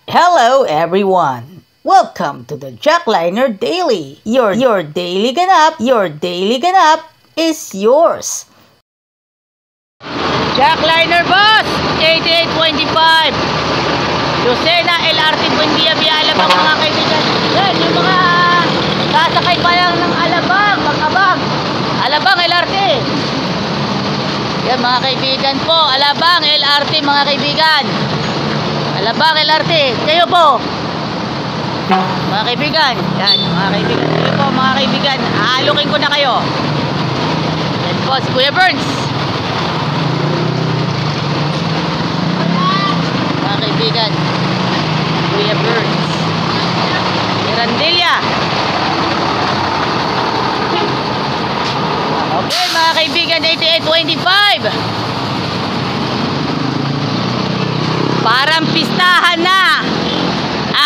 Hello everyone! Welcome to the Jackliner Daily. Your daily ganap is yours. Jackliner Boss 8825 Lucena LRT Buendia via Alabang mga kaibigan. Yan yung mga sasakay pa lang ng Alabang, mag-abang Alabang LRT. Yan mga kaibigan po, Alabang LRT mga kaibigan. Alabang LRT, kayo po mga kaibigan. Yan mga kaibigan, kayo po mga kaibigan. Aalukin ko na kayo. Yan po si Kuya Burns. Mga kaibigan, Kuya Burns, Mirandilla. Okay mga kaibigan, 8825. Parang pistahan na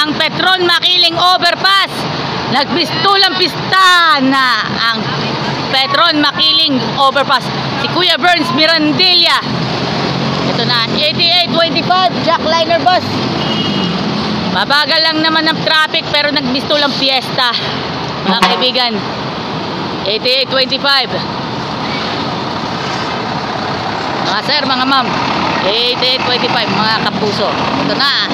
ang Petron Makiling Overpass. Nagpistulang pistahan na ang Petron Makiling Overpass. Si Kuya Burns Mirandilla. Ito na, 8825 Jackliner Boss. Mabagal lang naman ang traffic pero nagbistulang fiesta mga kaibigan. 8825 mga sir, mga ma'am, 8825 mga kapuso. Ito na.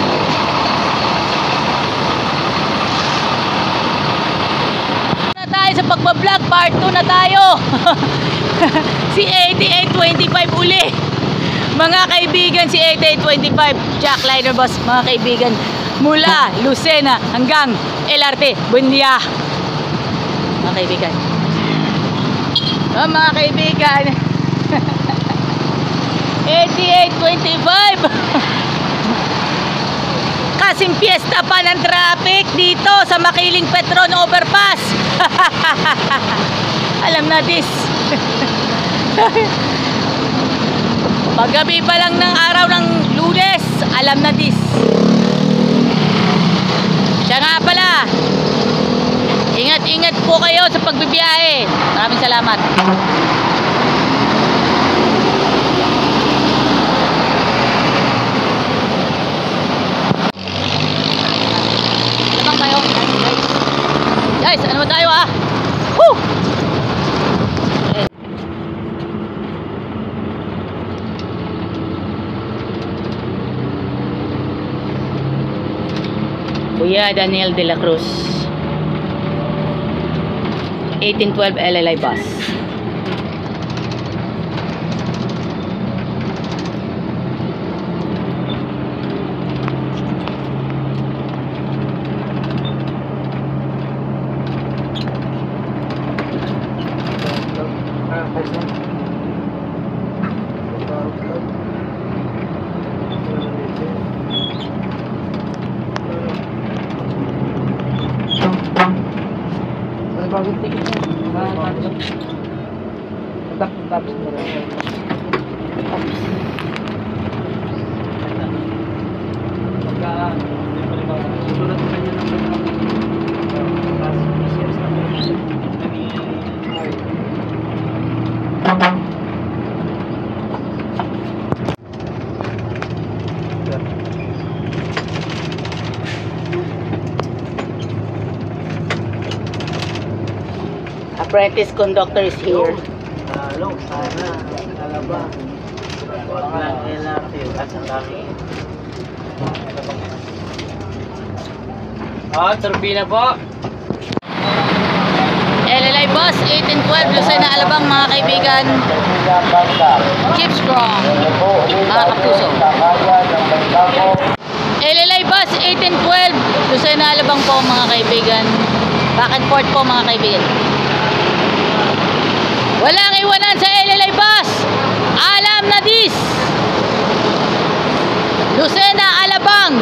Na tayo sa pagbablog, part 2 na tayo. Si 8825 uli mga kaibigan, si 8825 Jackliner Boss mga kaibigan, mula Lucena hanggang LRT Buendia mga kaibigan. Mga kaibigan, 8825 kasing fiesta pa ng traffic dito sa Makiling Petron Overpass. Alam na this. Paggabi pa lang ng araw ng Lunes, alam na this. Siya nga pala, ingat-ingat po kayo sa pagbibiyahe. Maraming salamat. Guys, ano ba tayo ah? Woo! Kuya Daniel de la Cruz, 1812 LLI bus. Bagong ticket niya. Tapos na rin. Sulat pa niya ng apprentice conductor is here. Hello, sana Alabang. Wag lang LRT at ang dami. Turbina po. LLI Bus 1812 Lucena Alabang mga kaibigan. Keep strong mga kapuso. LLI Bus 1812 Lucena Alabang po mga kaibigan. Back and forth po mga kaibigan. Walang iwanan sa LLI Bus. Alam na this. Lucena Alabang.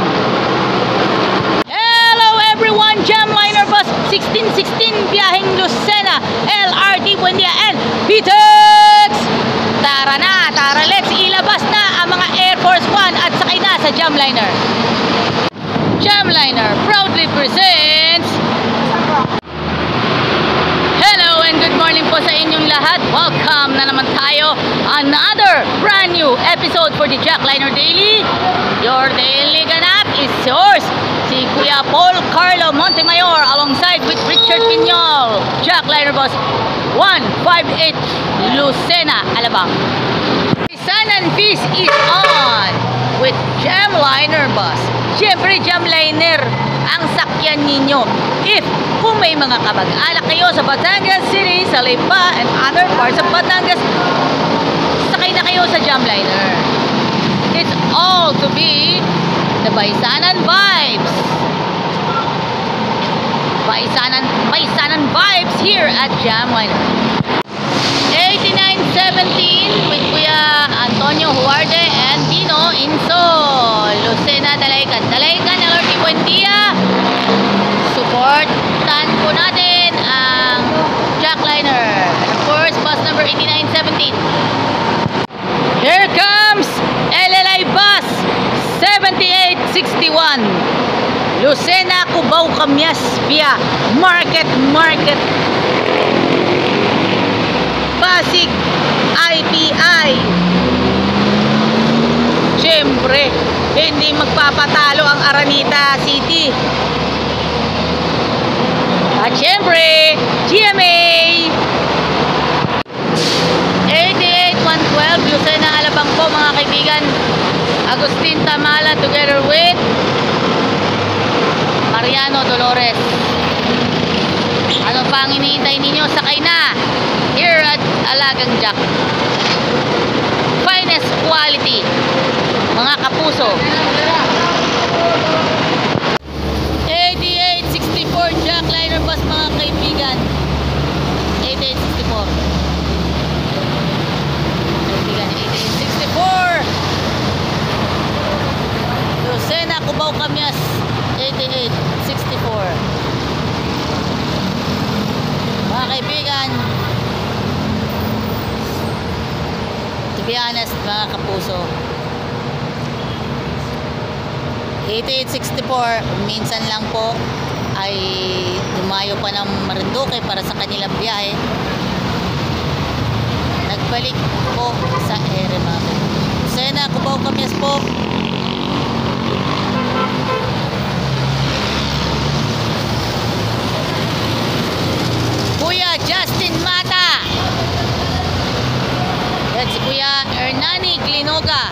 Hello everyone, Jamliner Bus 1616 biyaheng Lucena LRT Buendia and Pitex. Tara na, tara, let's ilabas na ang mga Air Force One at sakay na sa Jamliner. Jamliner proudly presents. Hello and good morning po sa inyong lahat. Welcome na naman tayo. Another brand new episode for the Jackliner Daily. Your daily ganap is yours, si Kuya Paul Carlo Montemayor alongside with Richard Piñol, Jackliner Bus 158 Lucena, Alabang. Sun and Peace is on with Jamliner Bus. Siyempre, Jamliner ang sakyan ninyo. Kung may mga kamag-anak kayo sa Batangas City, sa Lipa, and other parts of Batangas, sakay na kayo sa Jamliner. It's all to be the Baisanan vibes. Baisanan vibes here at Jamliner. 8917 with Kuya Antonio Huarde and Dino Insol. Lucena, Dalaycan, LRT Buendia. Supportan po natin ang Jackliner. And of course, bus number 8917. Here comes LLI bus 7861. Lucena, Cubao, Camyas via Market. Pasig IPI. Siyempre, hindi magpapatalo ang Araneta City. At siyempre, GMA 88112 Lucena, Alabang po mga kaibigan. Agustin Tamala together with Mariano Dolores. Ano pa ang iniintay ninyo? Sakay na here at Alagang Jack. Finest quality, mga kapuso. 8864 Jackliner bus mga kaibigan. 8864 kaibigan, 8864 Lucena, Cubao, Camyas. 8864 mga kaibigan. To be honest mga kapuso, 8864 minsan lang po ay dumayo pa ng Marinduque para sa kanilang biyahe. Nagbalik po sa ere mga kaibigan. Lucena, Cubao, Camyas po. Kuya Justin Mata. Yan si Kuya Hernani Glinoga.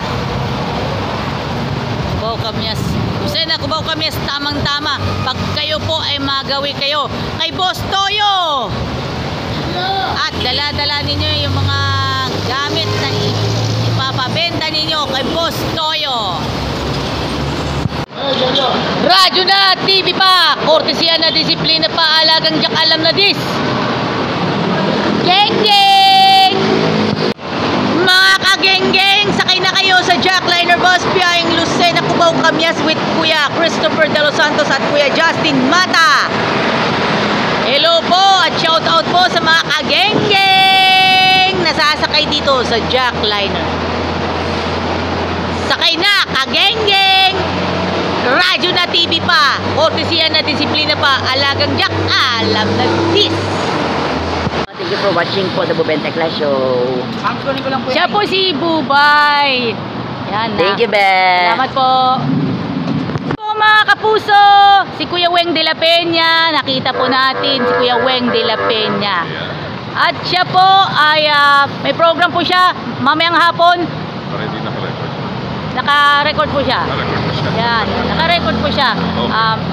Cubao, Camyas. Lucena, Cubao, Camyas, tamang-tama. Pag kayo po ay magawi kayo kay Boss Toyo. At dala-dala ninyo yung mga gamit na ipapabenta ninyo kay Boss Toyo. Radyo na, TV pa, kortesiya na, disiplina pa, Alagang Jack, alam na dis. Geng-geng! Mga kageng-geng, sakay na kayo sa Jackliner bus biyaheng Lucena, Cubao, Camyas with Kuya Christopher De Los Santos at Kuya Justin Mata. Hello po at shout out po sa mga kageng-geng na sasakay dito sa Jackliner. Sakay na, kageng-geng! Radyo na, TV pa, kortesiya na, disiplina pa, Alagang Jack, alam na dis. Thank you for watching po the Buben Tekla Show. Siya po si Bubay. Yan na. Thank you, Ben. Salamat po. Po mga kapuso, si Kuya Weng de la Peña, nakita po natin si Kuya Weng de la Peña. At siya po ay may program po siya mamayang hapon. Naka-record po siya. Yan, naka-record po siya.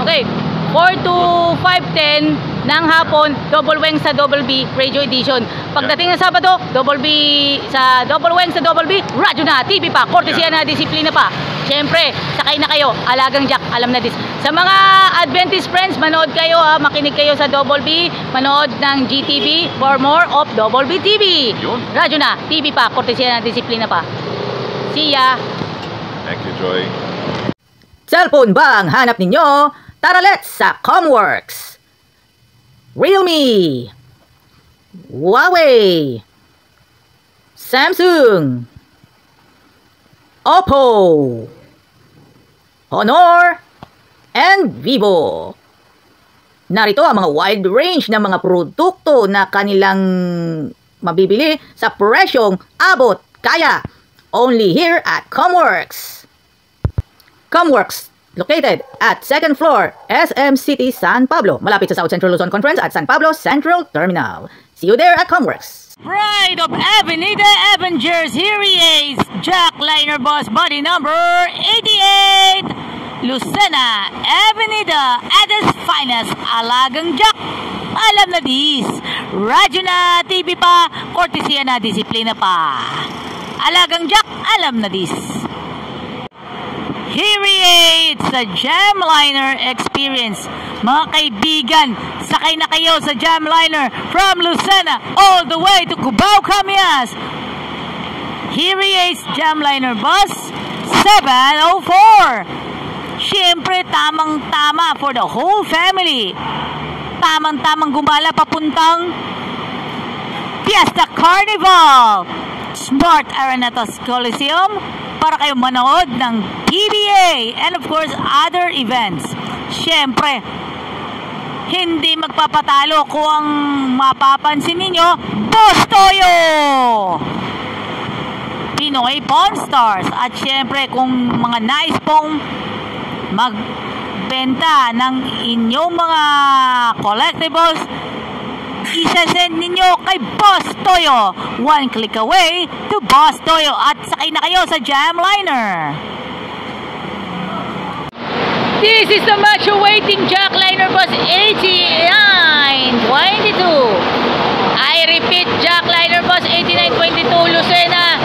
Okay, 4 to 5:10 ng hapon, Double Weng sa Double B Radio Edition. Pagdating ng Sabado, Double B sa Double Weng sa Double B, radyo na, TV pa, kortesiya na, disiplina pa. Siyempre, sakay na kayo, Alagang Jack, alam na dis. Sa mga Adventist friends, manood kayo makinig kayo sa Double B, manood ng GTV for more of Double B TV. Radyo na, TV pa, kortesiya na, disiplina pa. See ya! Thank you, Joy. Cellphone ba ang hanap ninyo? Tara let's sa Comworks. Realme, Huawei, Samsung, Oppo, Honor, and Vivo. Narito ang mga wide range ng mga produkto na kanilang mabibili sa presyong abot kaya. Only here at Comworks. Comworks Located at 2nd floor, SM City, San Pablo. Malapit sa South Central Luzon Conference at San Pablo Central Terminal. See you there at Comworks. Pride of Avenida Avengers, here he is, Jack Liner Bus, body number 88, Lucena Avenida, at its finest, Alagang Jack. Alam na dis, radyo na, TV pa, kortesiya na, disiplina pa. Alagang Jack, alam na dis. Here he is, the Jamliner Experience. Mga kaibigan, sakay na kayo sa Jamliner from Lucena all the way to Cubao, Camias. Here he is, Jamliner Bus 704. Siyempre, tamang-tama for the whole family. Tamang-tamang gumala papuntang Fiesta Carnival, Smart Arenatos Coliseum, para kayo manood ng PBA and of course other events. Siyempre, hindi magpapatalo kung ang mapapansin ninyo, Boss Toyo! Pinoy Pawn Stars. At siyempre, kung mga nais pong magbenta ng inyong mga collectibles, isa-send ninyo kay Boss Toyo. One click away to Boss Toyo. At sakay na kayo sa Jamliner. This is the much awaiting Jack Liner Bus 8922. I repeat, Jack Liner Bus 8922, Lucena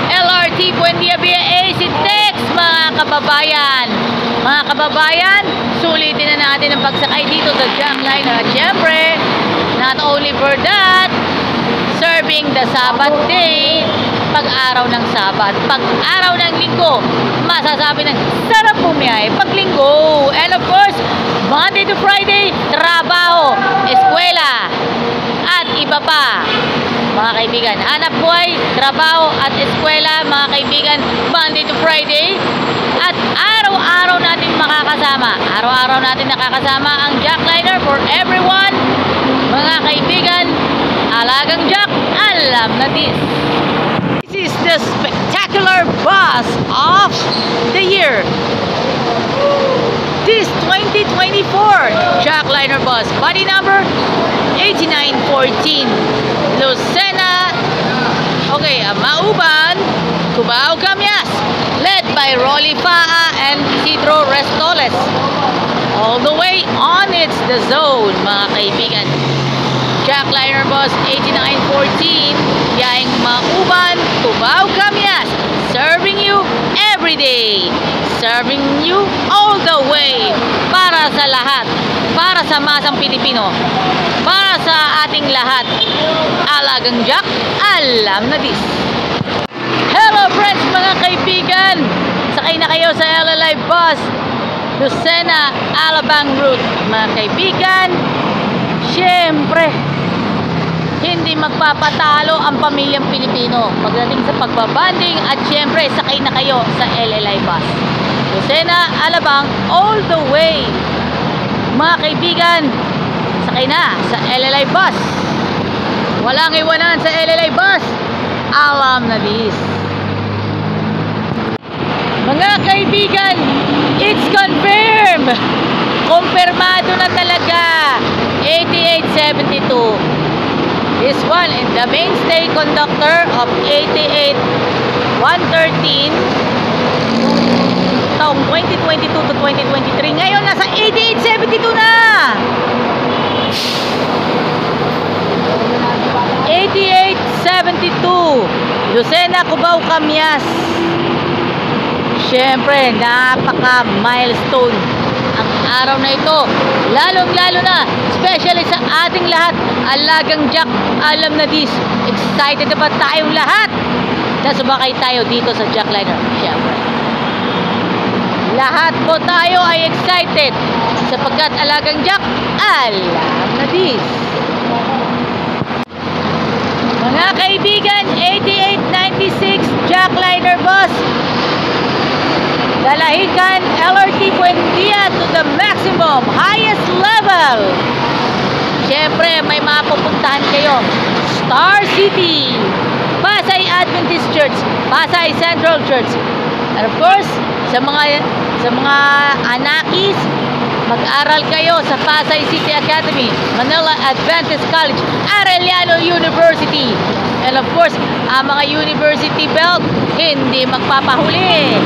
LRT Buendia via AC Tex, mga kababayan. Mga kababayan, sulitin na natin ang pagsakay dito sa Jack Liner. At syempre, not only for that, serving the Sabbath day, pag-araw ng Sabat, pag-araw ng Linggo, masasabi ng sarap bumiyay pag-Linggo. And of course, Monday to Friday, trabaho, eskwela, at iba pa. Mga kaibigan, hanap buhay, trabaho at eskwela, mga kaibigan, Monday to Friday. At araw-araw natin makakasama. Araw-araw natin nakakasama ang Jack Liner for everyone. Mga kaibigan, Alagang Jack, alam na this. This is the spectacular bus of the year. This 2024 Jack Liner Bus, body number 8914, Lucena, Mauban, Cubao, Camias, led by Rolly Faa and Isidro Restoles. All the way on it's the zone, mga kaibigan. Jack Liner Bus 8914, Yaing Mauban, Cubao, Camias, serving you every day, serving you all the way, para sa lahat, para sa masang Pilipino, para sa ating lahat. Alagang Jack, alam na this. Hello friends, mga kaibigan, sakay na kayo sa LLI Bus Lucena Alabang route, mga kaibigan. Siyempre, hindi magpapatalo ang pamilyang Pilipino pagdating sa pagbabanding. At siyempre, sakay na kayo sa LLI Bus Lucena Alabang all the way, mga kaibigan. Sakay na sa LLI Bus, walang iwanan sa LLI Bus, alam na this. Mga kaibigan, it's confirmed, kumpirmado na talaga, 8872. This one is the mainstay conductor of 88-113 taong 2022 to 2023. Ngayon nasa 8872 na. 8872 Lucena, Cubao, Camias. Siyempre, napaka milestone ang araw na ito, lalong-lalo na, especially sa ating lahat. Alagang Jack, alam na this. Excited na ba tayong lahat na sumakay tayo dito sa Jack Liner? Siyempre, lahat po tayo ay excited sapagkat Alagang Jack, alam na this. Mga kaibigan, 8896 Jack Liner Bus, Dalahican LRT Buendia to the maximum, highest level. Siyempre, may mapupuntahan kayo. Star City, Pasay Adventist Church, Pasay Central Church. And of course, sa mga Sa mga anakis, mag-aral kayo sa Pasay City Academy, Manila Adventist College, Arellano University. And of course, ang mga university belt, hindi magpapahuli.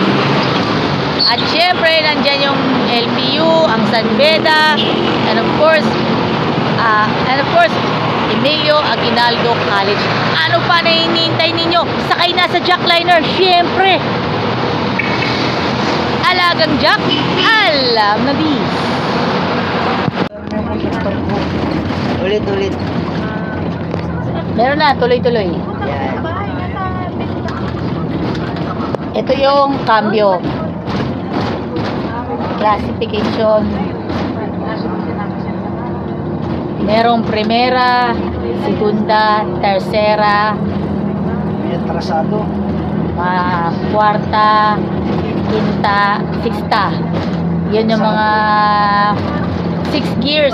At syempre, nandyan yung LPU, ang San Beda, and of course, Emilio Aguinaldo College. Ano pa na hinihintay ninyo? Sakay na sa jackliner, syempre. Alagang Jack, alam na di. Ulit. Meron na, tuloy-tuloy. Yan. Ito yung cambio. Classification. Merong primera, segunda, tercera, May atrasado. kwarta, quinta, sixta. Yun yung mga 6 gears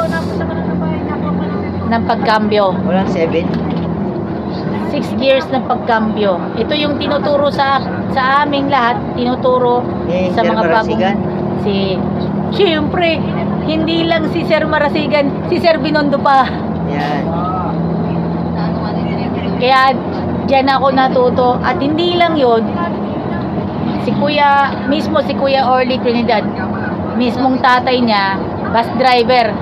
ng pagkambyo. Walang 7. 6 gears ng pagkambyo. Ito yung tinuturo sa aming lahat, tinuturo sa Sir mga Marasigan. Siyempre, hindi lang si Sir Marasigan, si Sir Binondo pa. Yan. Kaya diyan ako natuto, at hindi lang yun, si Kuya Orly Trinidad, mismong tatay niya, bus driver,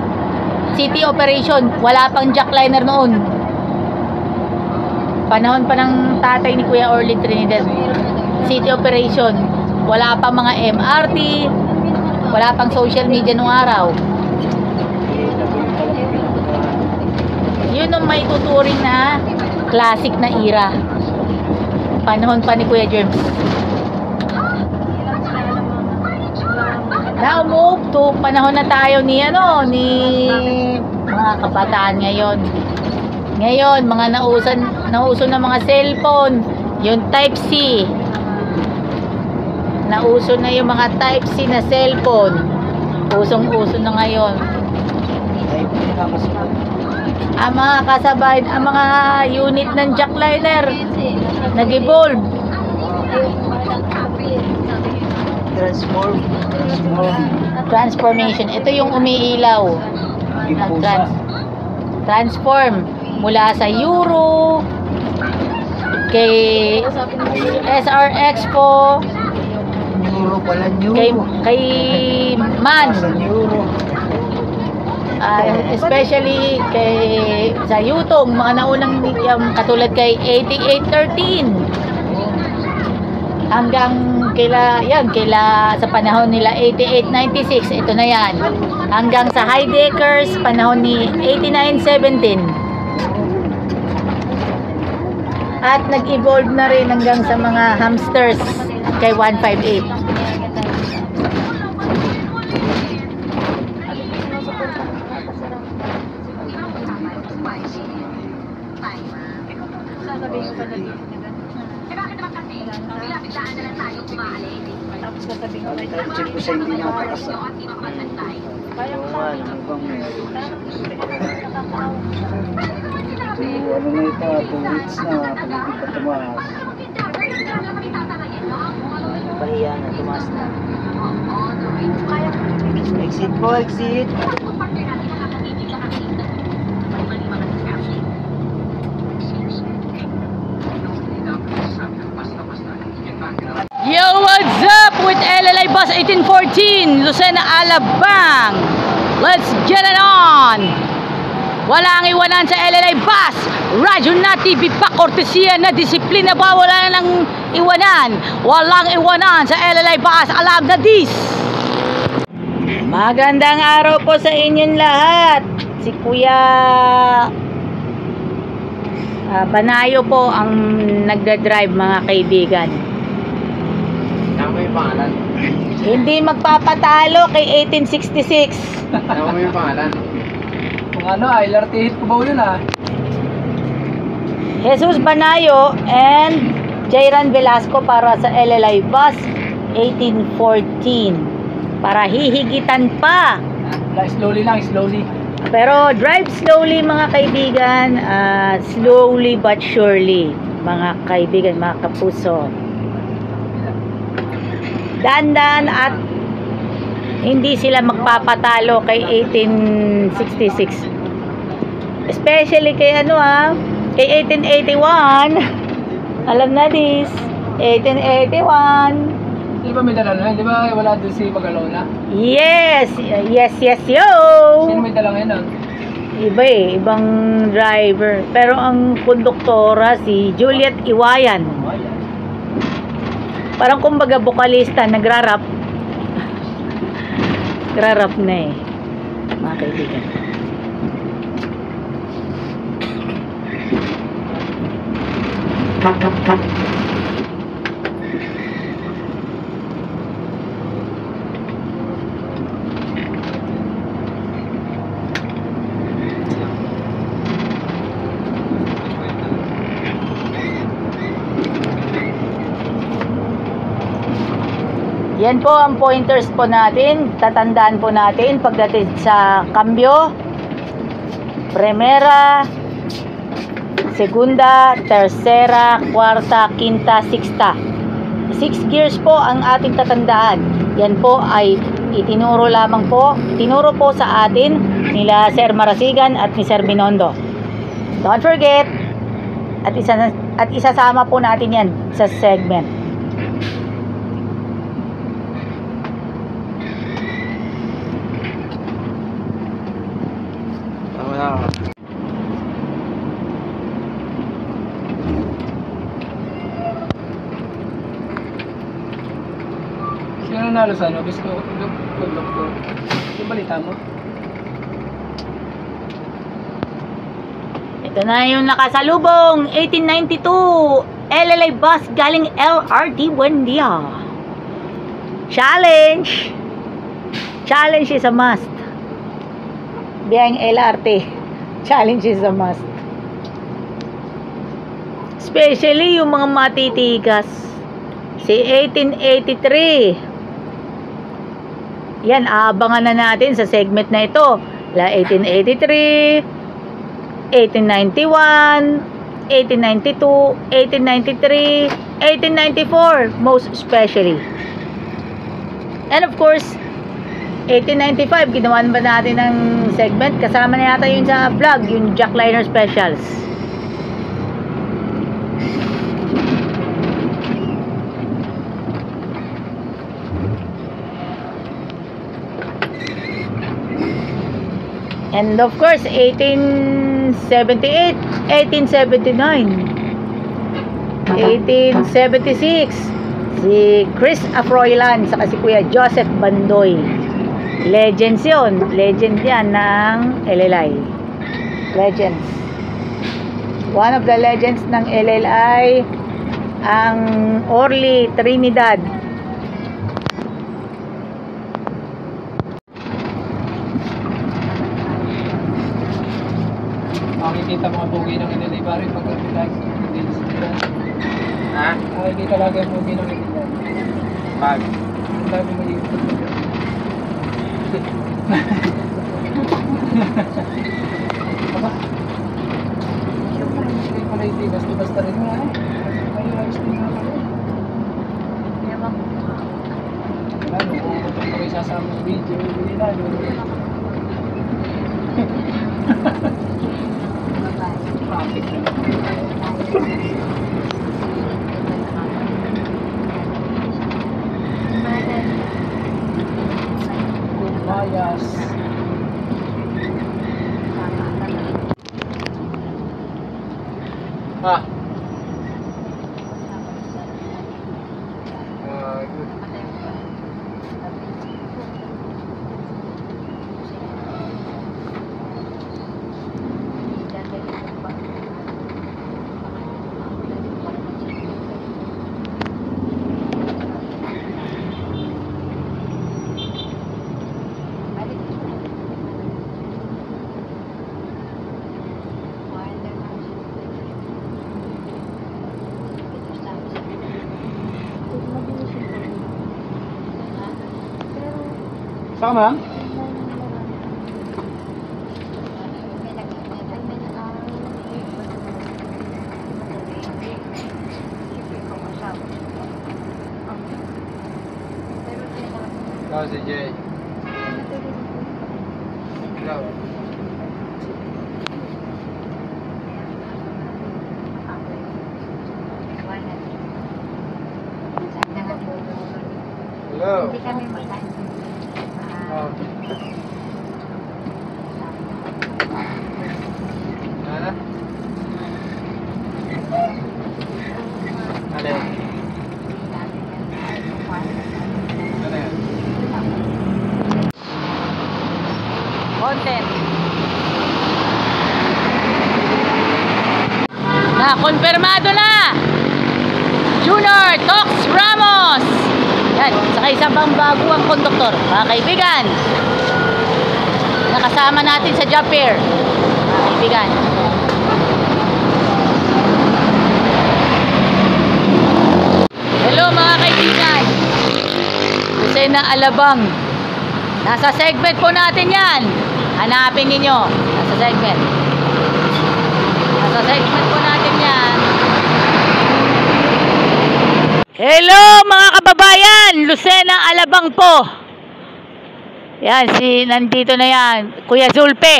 city operation, wala pang jackliner noon. Panahon pa ng tatay ni Kuya Orly Trinidad, city operation, wala pa mga MRT, wala pang social media nung araw. Yun ang may tuturing na classic na era. Panahon pa ni Kuya Germs. Now move to panahon na tayo ni mga kabataan ngayon. Ngayon, mga nauso na mga cellphone, yung Type-C. Nauso na yung mga Type-C na cellphone. Usong-uso na ngayon. Ang mga kasabay, ang mga unit ng jackliner nag-evolve. Transformation. Ito yung umiilaw. Transform mula sa Euro kay SR Expo, kay MAN, especially sa Yutong, mga naunang katulad kay 8813 hanggang kaila sa panahon nila 8896, ito na yan, hanggang sa Heideckers panahon ni 8917, at nag-evolve na rin hanggang sa mga hamsters kay 158. Check ko sa hindi nakakasa. Ano na ito, 2 weeks na, hindi pa tumaas. Pahiya na, tumaas na. Exit po, exit. Yo, what's up with LLI Bus 1814, Lucena, Alabang? Let's get it on! Walang iwanan sa LLI Bus. Radyo na TV pa, kortesiya na disiplina ba? Wala nang iwanan. Walang iwanan sa LLI Bus. Alam na dis. Magandang araw po sa inyong lahat. Si Kuya Banayo po ang nagdadrive, mga kaibigan. Tama yung pangalan. Hindi magpapatalo kay 1866. Tama yung pangalan. Kung ano, LRT hit ko ba yun Jesus Banayo and Jairan Velasco para sa LLI Bus 1814. Para hihigitan pa. Slowly lang, slowly. Pero drive slowly, mga kaibigan. Slowly but surely, mga kaibigan, mga kapuso. Dandan at hindi sila magpapatalo kay 1866. Especially kay kay 1881. Alam na this, 1881. Di ba may dala na? Di ba wala doon si Magalona? Yes, yo. Sino may dala ngayon? Iba ibang driver. Pero ang konduktora si Juliet Iwayan. Parang kumbaga bokalista, nagrarap. Nagrarap na mga kaibigan. Yan po ang pointers po natin. Tatandaan po natin pagdating sa cambio, primera, segunda, tercera, cuarta, quinta, sixta. 6 gears po ang ating tatandaan. Yan po ay tinuro po sa atin nila Sir Marasigan at ni Sir Binondo. Don't forget, at isasama po natin yan sa segment. Sino nanalo sa ano? Gusto ko doktor. Yung balita mo? Ito na yung nakasalubong, 1892, LLA bus galing LRT Buendia. Challenge is a must. Biyang LRT, challenge is a must. Especially yung mga matitigas. Si 1883. Yan, aabangan na natin sa segment na ito. 1883, 1891, 1892, 1893, 1894, most especially. And of course, 1895, ginawa ba natin ng segment? Kasama na yata yun sa vlog, yung Jackliner Specials. And of course, 1878, 1879, 1876, si Chris Afroilan, saka si Kuya Joseph Bandoy. Legends yun. Legend yan ng LLI. Legends. One of the legends ng LLI, ang Orly Trinidad. Makikita mga bugi ng LLA pare pag relax. Hindi sila. Ha? Makikita lagi ang bugi ng LLA. Pag? Ang dami mo YouTube. Hindi ko na hindi. Basta rin nga ayos din nga pala. Lalo kung ito kayo sasama sa video. Hindi lalo. Traffic na. Kumayas. Ah. Good. Sama? Ikaw si Jay. Ikaw. Hello. Hindi kami magkain. Oh. Ano? Ano yan? Ano yan? Content. Kumpirmado na! Junior Tox Ramos! Yan, saka isang pang baguang konduktor, mga kaibigan. Nakasama natin sa job fair, mga kaibigan. Hello mga kaibigan. Lucena Alabang. Nasa segment po natin yan. Hanapin ninyo. Nasa segment. Nasa segment po natin yan. Hello mga kababayan. Lucena Alabang po. Yan, nandito na yan. Kuya Zulpe.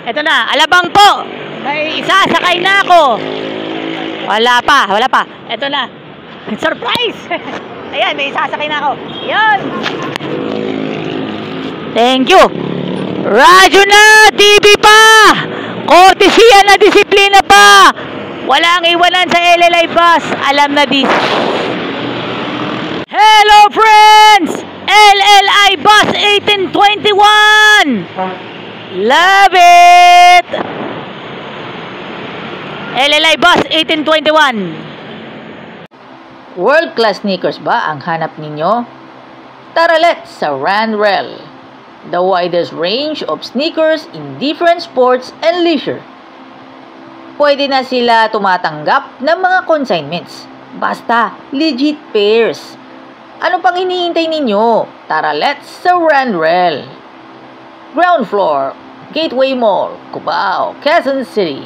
Ito na, Alabang po. May isasakay na ako. Wala pa. Ito na. Surprise! Ayan, may isasakay na ako. Yan. Thank you. Radyo na! TV pa! Kortesiya na, disiplina pa! Walang iwanan sa LLI bus. Alam na this. Hello friends! LLI bus 1821! Love it! LLI bus 1821. World-class sneakers ba ang hanap ninyo? Tara let's sa Ranrel, the widest range of sneakers in different sports and leisure. Pwede na sila tumatanggap ng mga consignments. Basta, legit pairs. Ano pang hinihintay ninyo? Tara let's sa Ranrel. Ground floor, Gateway Mall, Cubao, Quezon City.